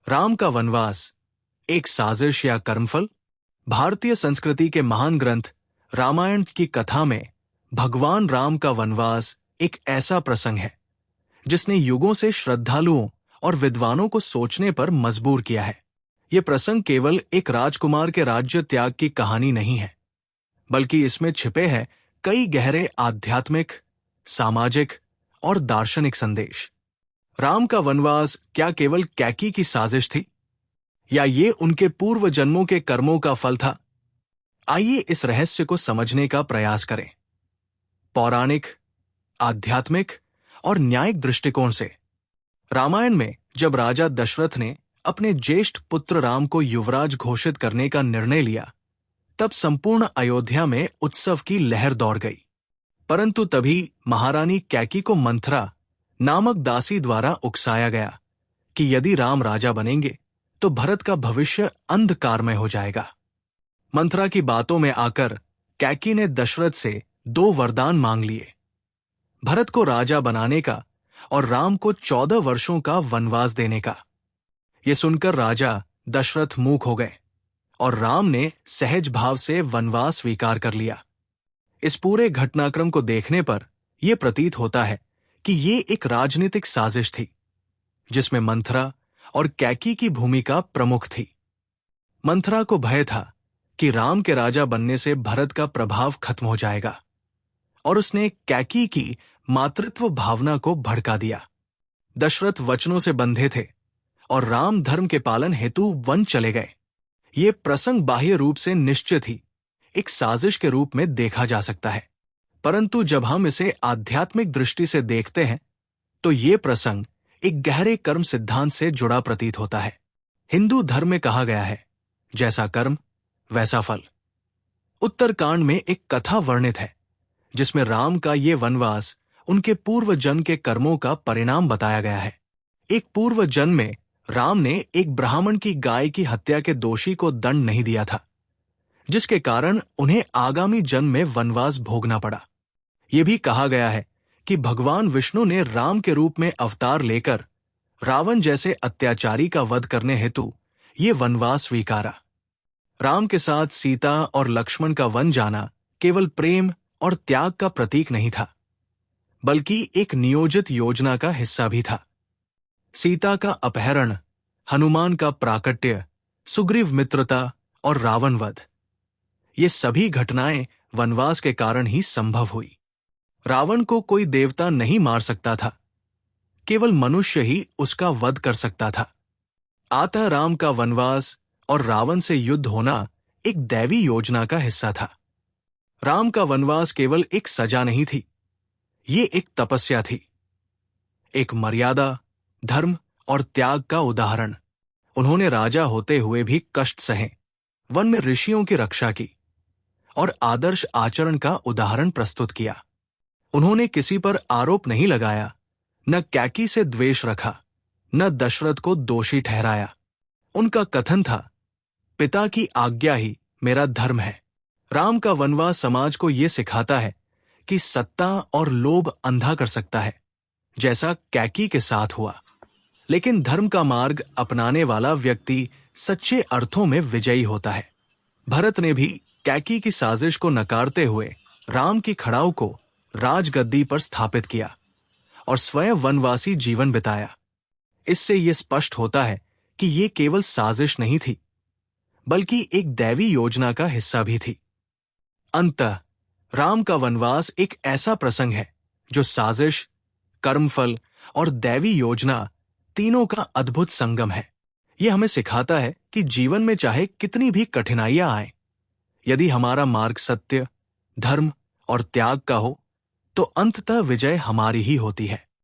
राम का वनवास एक साजिश या कर्मफल। भारतीय संस्कृति के महान ग्रंथ रामायण की कथा में भगवान राम का वनवास एक ऐसा प्रसंग है जिसने युगों से श्रद्धालुओं और विद्वानों को सोचने पर मजबूर किया है। यह प्रसंग केवल एक राजकुमार के राज्य त्याग की कहानी नहीं है, बल्कि इसमें छिपे हैं कई गहरे आध्यात्मिक, सामाजिक और दार्शनिक संदेश। राम का वनवास क्या केवल कैकी की साजिश थी, या ये उनके पूर्व जन्मों के कर्मों का फल था? आइए इस रहस्य को समझने का प्रयास करें, पौराणिक, आध्यात्मिक और न्यायिक दृष्टिकोण से। रामायण में जब राजा दशरथ ने अपने ज्येष्ठ पुत्र राम को युवराज घोषित करने का निर्णय लिया, तब संपूर्ण अयोध्या में उत्सव की लहर दौड़ गई। परंतु तभी महारानी कैकी को मंथरा नामक दासी द्वारा उकसाया गया कि यदि राम राजा बनेंगे तो भरत का भविष्य अंधकारमय हो जाएगा। मंथरा की बातों में आकर कैकी ने दशरथ से 2 वरदान मांग लिए, भरत को राजा बनाने का और राम को 14 वर्षों का वनवास देने का। यह सुनकर राजा दशरथ मूक हो गए और राम ने सहज भाव से वनवास स्वीकार कर लिया। इस पूरे घटनाक्रम को देखने पर यह प्रतीत होता है कि ये एक राजनीतिक साजिश थी, जिसमें मंथरा और कैकी की भूमिका प्रमुख थी। मंथरा को भय था कि राम के राजा बनने से भरत का प्रभाव खत्म हो जाएगा, और उसने कैकी की मातृत्व भावना को भड़का दिया। दशरथ वचनों से बंधे थे और राम धर्म के पालन हेतु वन चले गए। ये प्रसंग बाह्य रूप से निश्चित ही एक साजिश के रूप में देखा जा सकता है, परंतु जब हम इसे आध्यात्मिक दृष्टि से देखते हैं तो ये प्रसंग एक गहरे कर्म सिद्धांत से जुड़ा प्रतीत होता है। हिंदू धर्म में कहा गया है, जैसा कर्म वैसा फल। उत्तरकांड में एक कथा वर्णित है जिसमें राम का ये वनवास उनके पूर्व जन्म के कर्मों का परिणाम बताया गया है। एक पूर्व जन्म में राम ने एक ब्राह्मण की गाय की हत्या के दोषी को दंड नहीं दिया था, जिसके कारण उन्हें आगामी जन्म में वनवास भोगना पड़ा। यह भी कहा गया है कि भगवान विष्णु ने राम के रूप में अवतार लेकर रावण जैसे अत्याचारी का वध करने हेतु ये वनवास स्वीकारा। राम के साथ सीता और लक्ष्मण का वन जाना केवल प्रेम और त्याग का प्रतीक नहीं था, बल्कि एक नियोजित योजना का हिस्सा भी था। सीता का अपहरण, हनुमान का प्राकट्य, सुग्रीव मित्रता और रावण वध, ये सभी घटनाएं वनवास के कारण ही संभव हुई। रावण को कोई देवता नहीं मार सकता था, केवल मनुष्य ही उसका वध कर सकता था। अतः राम का वनवास और रावण से युद्ध होना एक दैवी योजना का हिस्सा था। राम का वनवास केवल एक सजा नहीं थी, ये एक तपस्या थी, एक मर्यादा, धर्म और त्याग का उदाहरण। उन्होंने राजा होते हुए भी कष्ट सहे, वन में ऋषियों की रक्षा की और आदर्श आचरण का उदाहरण प्रस्तुत किया। उन्होंने किसी पर आरोप नहीं लगाया, न कैकी से द्वेष रखा, न दशरथ को दोषी ठहराया। उनका कथन था, पिता की आज्ञा ही मेरा धर्म है। राम का वनवास समाज को यह सिखाता है कि सत्ता और लोभ अंधा कर सकता है, जैसा कैकी के साथ हुआ, लेकिन धर्म का मार्ग अपनाने वाला व्यक्ति सच्चे अर्थों में विजयी होता है। भरत ने भी कैकी की साजिश को नकारते हुए राम की खड़ाऊ को राजगद्दी पर स्थापित किया और स्वयं वनवासी जीवन बिताया। इससे यह स्पष्ट होता है कि यह केवल साजिश नहीं थी, बल्कि एक दैवी योजना का हिस्सा भी थी। अंततः राम का वनवास एक ऐसा प्रसंग है जो साजिश, कर्मफल और दैवी योजना तीनों का अद्भुत संगम है। यह हमें सिखाता है कि जीवन में चाहे कितनी भी कठिनाइयां आएं, यदि हमारा मार्ग सत्य, धर्म और त्याग का हो, तो अंततः विजय हमारी ही होती है।